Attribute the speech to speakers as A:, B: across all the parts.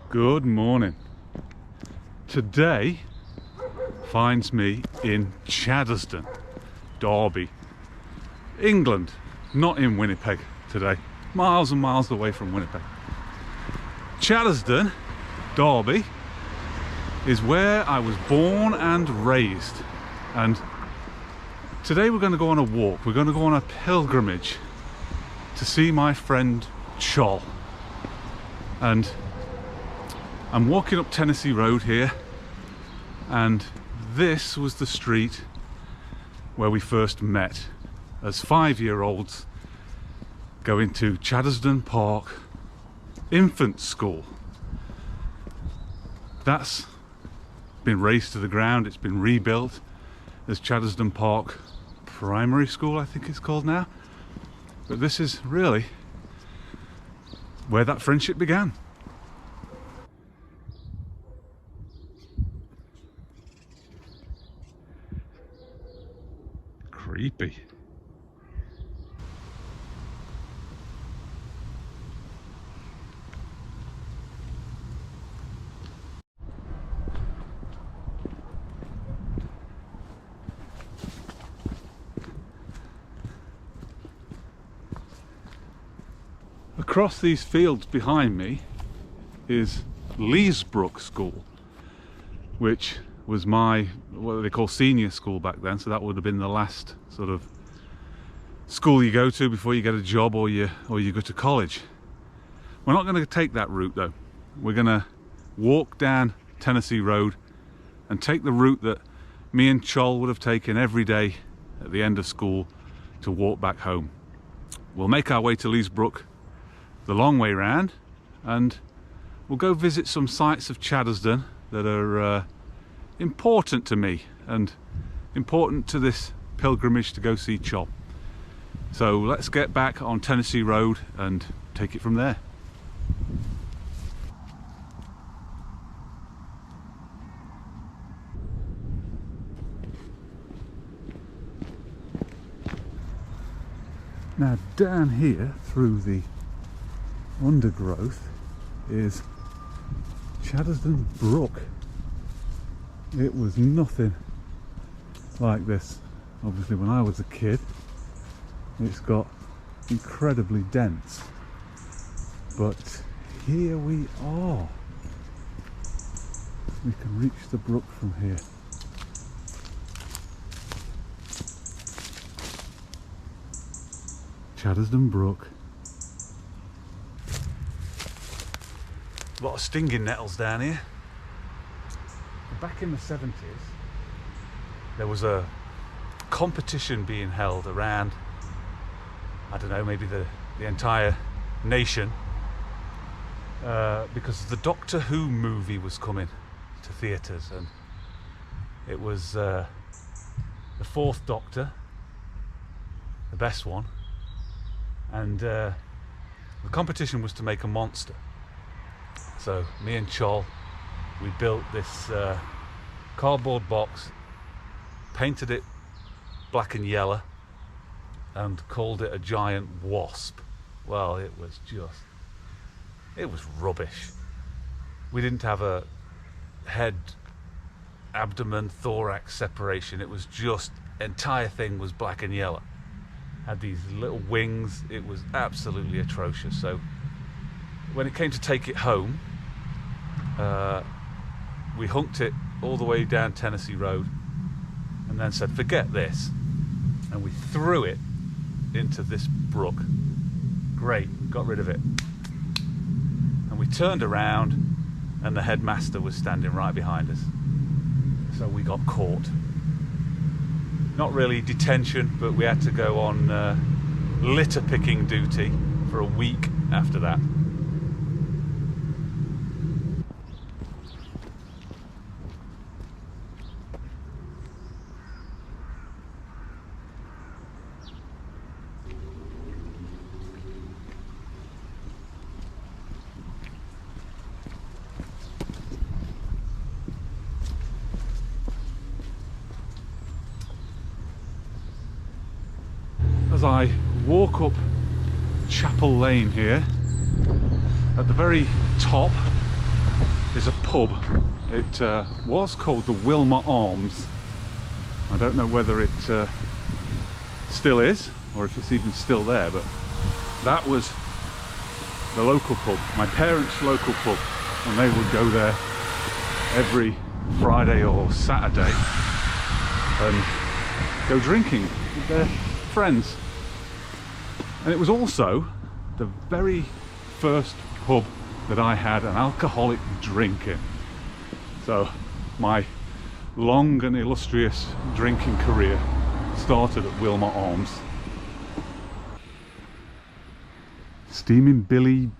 A: Good morning. Today finds me in Chaddesden, Derby, England, not in Winnipeg today, miles and miles away from Winnipeg. Chaddesden, Derby, is where I was born and raised, and today we're going to go on a walk. We're going to go on a pilgrimage to see my friend Chol. And I'm walking up Tennessee Road here, and this was the street where we first met as 5-year-olds going to Chaddesden Park Infant School. That's been razed to the ground, it's been rebuilt as Chaddesden Park Primary School, I think it's called now. But this is really where that friendship began. Creepy. Across these fields behind me is Leesbrook School, which was my, what they call senior school back then, so that would have been the last sort of school you go to before you get a job or you go to college. We're not going to take that route though. We're going to walk down Tennessee Road and take the route that me and Chol would have taken every day at the end of school to walk back home. We'll make our way to Leesbrook the long way round, and we'll go visit some sites of Chaddesden that are important to me and important to this pilgrimage to go see Chol. So let's get back on Tennessee Road and take it from there. Now down here through the undergrowth is Chaddesden Brook. It was nothing like this obviously when I was a kid. It's got incredibly dense, but here we are. We can reach the brook from here. Chaddesden Brook. A lot of stinging nettles down here. Back in the 70s, there was a competition being held around, I don't know, maybe the entire nation, because the Doctor Who movie was coming to theatres, and it was the fourth Doctor, the best one, and the competition was to make a monster. So me and Chol, we built this cardboard box, painted it black and yellow, and called it a giant wasp. Well, it was rubbish. We didn't have a head, abdomen, thorax separation. It was just, entire thing was black and yellow. Had these little wings. It was absolutely atrocious. So when it came to take it home, we hunked it all the way down Tennessee Road and then said, forget this, and we threw it into this brook. Great, got rid of it. And we turned around and the headmaster was standing right behind us, so we got caught. Not really detention, but we had to go on litter picking duty for a week after that. As I walk up Chapel Lane here, at the very top is a pub. It was called the Wilmot Arms. I don't know whether it still is or if it's even still there, but that was the local pub, my parents' local pub, and they would go there every Friday or Saturday and go drinking with their friends. And it was also the very first pub that I had an alcoholic drink in. So my long and illustrious drinking career started at Wilmot Arms. Steaming Billy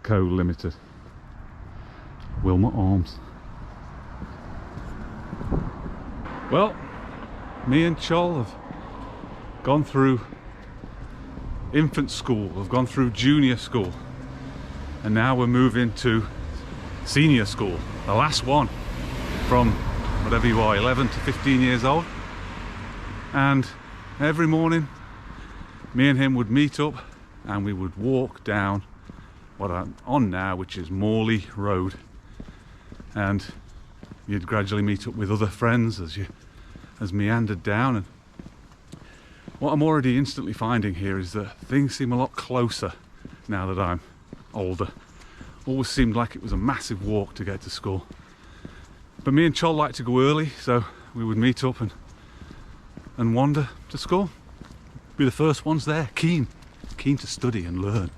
A: Co. Limited. Wilmot Arms. Well, me and Chol have gone through infant school, we've gone through junior school, and now we're moving to senior school, the last one from whatever you are, 11 to 15 years old. And every morning me and him would meet up and we would walk down what I'm on now, which is Morley Road, and you'd gradually meet up with other friends as meandered down. And what I'm already instantly finding here is that things seem a lot closer now that I'm older. Always seemed like it was a massive walk to get to school. But me and Chol liked to go early, so we would meet up and wander to school. Be the first ones there, keen to study and learn.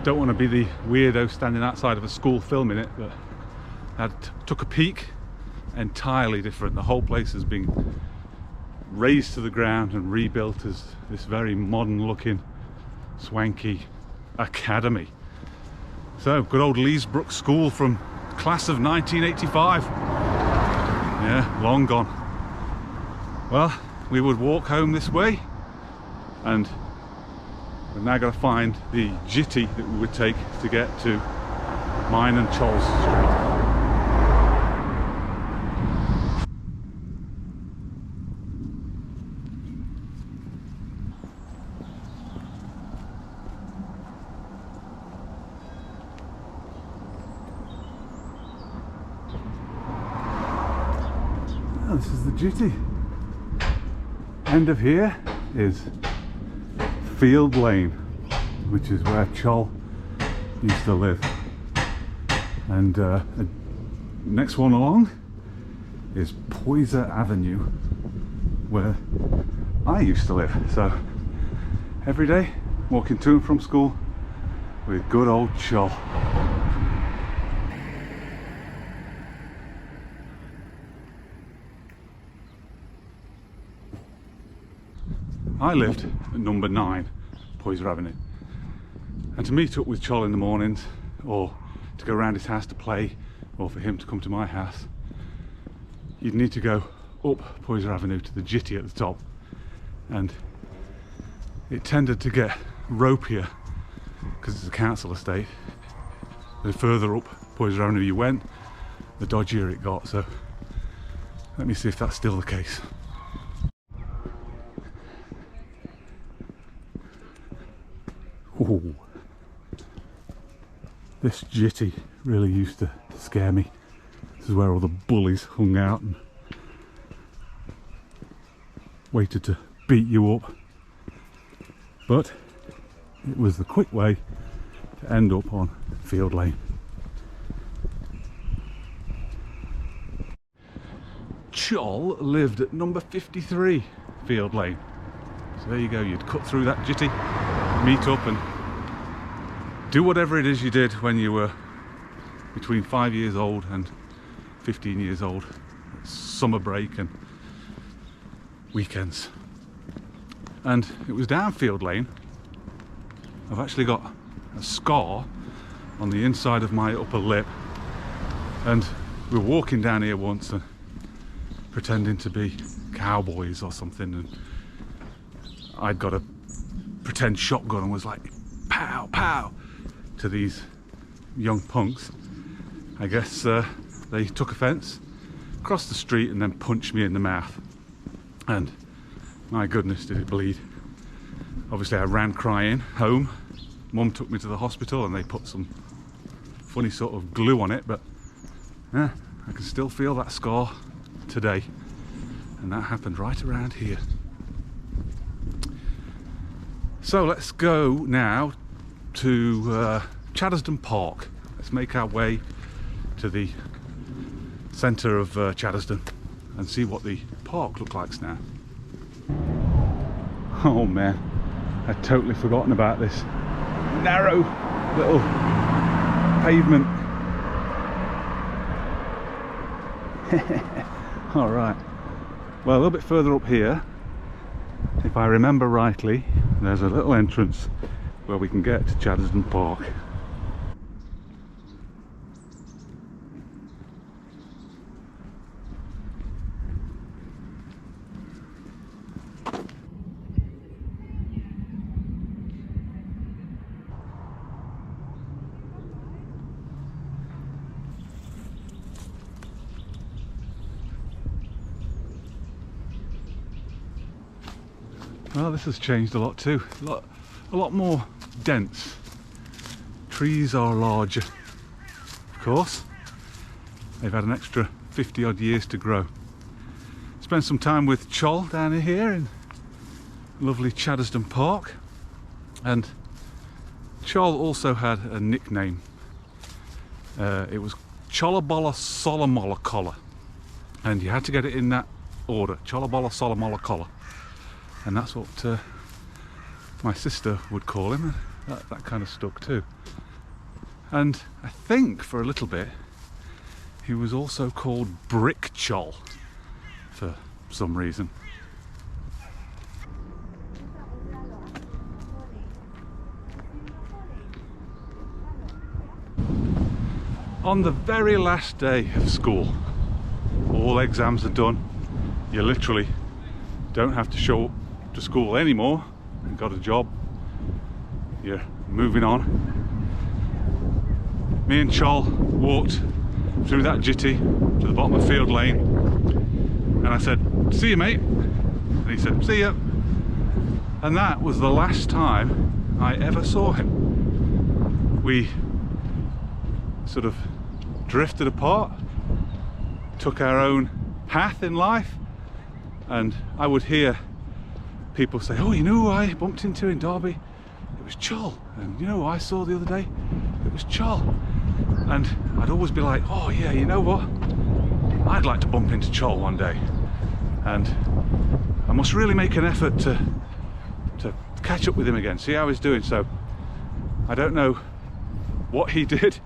A: Don't want to be the weirdo standing outside of a school filming it, but I took a peek. Entirely different. The whole place has been razed to the ground and rebuilt as this very modern looking swanky academy. So good old Leesbrook School from class of 1985. Yeah, long gone. Well, we would walk home this way, and we're now going to find the jitty that we would take to get to mine and Chol's Street. Oh, this is the jitty. End of here is Field Lane, which is where Chol used to live, and the next one along is Poyser Avenue, where I used to live. So every day walking to and from school with good old Chol. I lived at number 9 Poyser Avenue, and to meet up with Chol in the mornings, or to go around his house to play, or for him to come to my house, you'd need to go up Poyser Avenue to the jitty at the top, and it tended to get ropier because it's a council estate. The further up Poyser Avenue you went, the dodgier it got. So let me see if that's still the case. Ooh. This jitty really used to scare me. This is where all the bullies hung out and waited to beat you up. But it was the quick way to end up on Field Lane. Chol lived at number 53 Field Lane. So there you go, you'd cut through that jitty, meet up and do whatever it is you did when you were between 5 years old and 15 years old. Summer break and weekends. And it was down Field Lane. I've actually got a scar on the inside of my upper lip, and we were walking down here once and pretending to be cowboys or something, and I'd got a pretend shotgun and was like pow, pow to these young punks. I guess they took offence, crossed the street and then punched me in the mouth. And my goodness, did it bleed. Obviously I ran crying home. Mum took me to the hospital and they put some funny sort of glue on it, but yeah, I can still feel that scar today. And that happened right around here. So let's go now to Chaddesden Park. Let's make our way to the centre of Chaddesden and see what the park looks like now. Oh man, I'd totally forgotten about this narrow little pavement. All right, well, a little bit further up here, if I remember rightly, there's a little entrance where we can get to Chaddesden Park. Well, this has changed a lot too. A lot more dense. Trees are larger, of course. They've had an extra 50 odd years to grow. Spent some time with Chol down here in lovely Chaddesden Park, and Chol also had a nickname. It was Cholabola Solomola Collar, and you had to get it in that order, Cholabola Solomola Collar. And that's what my sister would call him. That kind of stuck too. And I think for a little bit he was also called Brick Chol for some reason. On the very last day of school, all exams are done. You literally don't have to show up to school anymore. You've got a job, you're moving on. Me and Chol walked through that jitty to the bottom of Field Lane, and I said, "See you, mate," and he said, "See ya." And that was the last time I ever saw him. We sort of drifted apart, took our own path in life, and I would hear people say, "Oh, you know who I bumped into in Derby? It was Chol. And you know who I saw the other day? It was Chol." And I'd always be like, "Oh yeah, you know what? I'd like to bump into Chol one day." And I must really make an effort to catch up with him again, see how he's doing. So I don't know what he did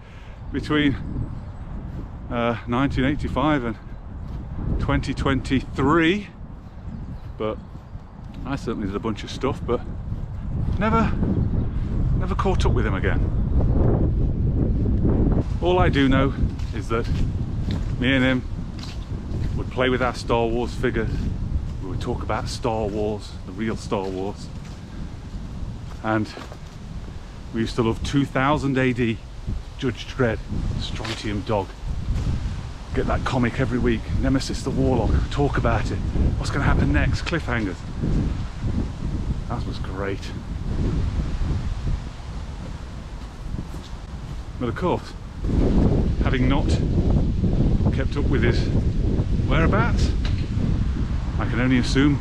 A: between 1985 and 2023, but I certainly did a bunch of stuff, but never caught up with him again. All I do know is that me and him would play with our Star Wars figures. We would talk about Star Wars, the real Star Wars. And we used to love 2000 AD, Judge Dredd, Strontium Dog. Get that comic every week, Nemesis the Warlock, talk about it. What's going to happen next? Cliffhangers. That was great. But of course, having not kept up with his whereabouts, I can only assume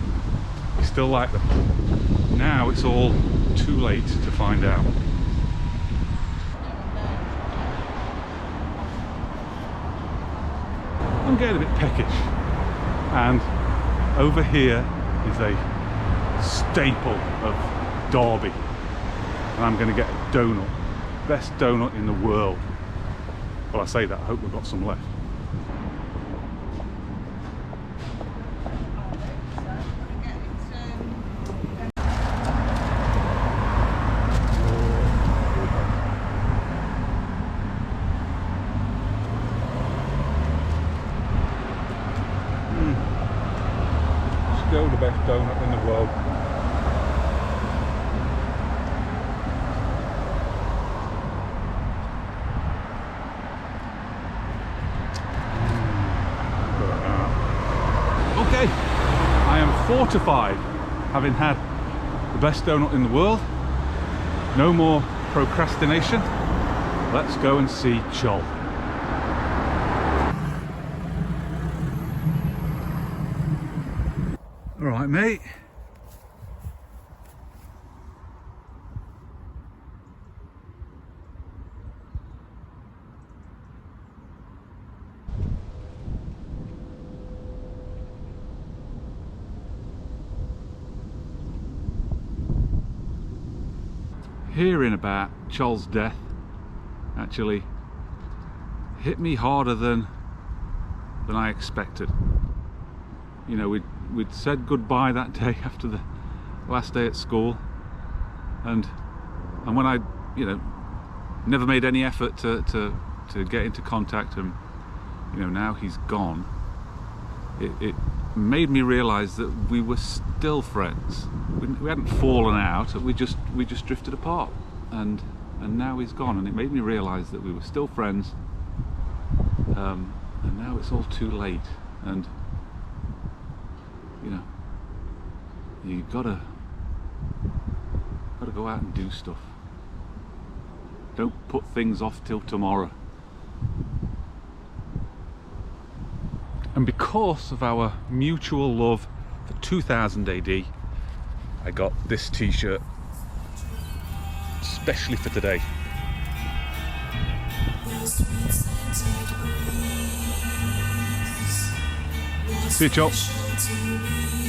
A: he still liked them. Now it's all too late to find out. I'm getting a bit peckish, and over here is a staple of Derby, and I'm going to get a donut, best donut in the world. Well, I say that, I hope we've got some left. Still the best donut in the world. fortified, having had the best donut in the world. No more procrastination. Let's go and see Chol. All right, mate. Hearing about Chol's death actually hit me harder than I expected. You know, we'd said goodbye that day after the last day at school, and when I, you know, never made any effort to get into contact, and you know, now he's gone, it made me realise that we were still friends. We hadn't fallen out. We just drifted apart, and now he's gone, and it made me realise that we were still friends. And now it's all too late, and you know, you gotta go out and do stuff. Don't put things off till tomorrow. And because of our mutual love for 2000 AD, I got this t-shirt especially for today. See you, Chol.